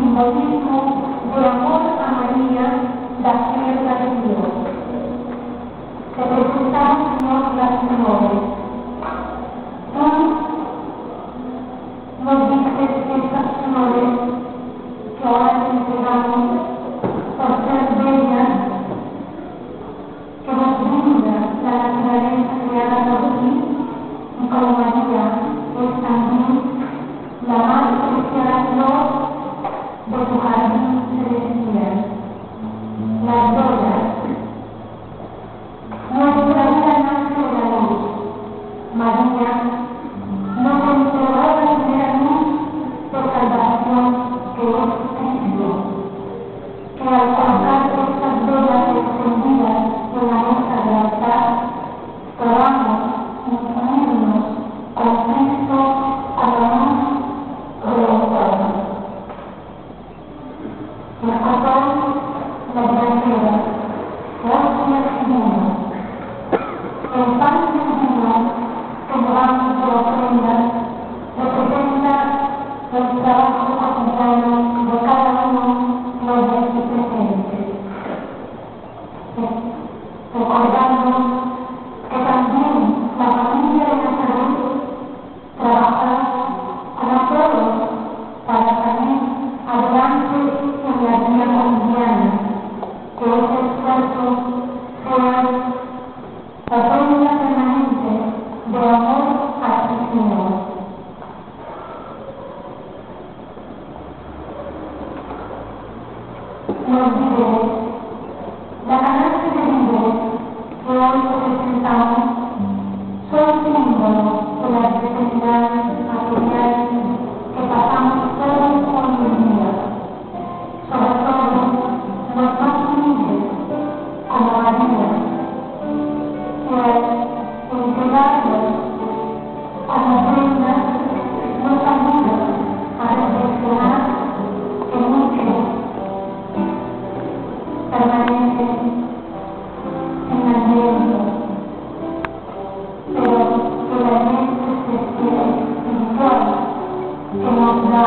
simbolismo de amor a María, la sierva de Dios. Te presentamos, Señor, las menores. Tú nos dices que estas flores que ahora te entregamos por ser bellas, que nos brinda la naturaleza creada por ti, y como María es también la más especial flor de tu jardín celestial. Las doras. Nuestra vida nace de la luz. María nos entregó la primera luz de salvación que es Cristo, que al colocar estas velas extendidas en la mesa de altar, podamos incluirnos con Cristo a la luz de los pueblos. El cordón, la delantera, hostia y vino. El pan y el vino que llevamos de ofrenda representa el trabajo cotidiano de cada uno de los aquí presentes. Recordando que también la familia de Nazaret trabaja como todos para salir adelante en la vida cotidiana, que ese esfuerzo sea ofrenda permanente de amor a ti, Señor. Los víveres, la canasta de víveres que hoy presentamos son símbolos de las necesidades materiales que pasamos todos hoy en día, sobre todo los más humildes, como María, que entregarlos como ofrenda nos ayuda a reflexionar que muchos permanecen en aliento, pero que la mente espiritual que nos da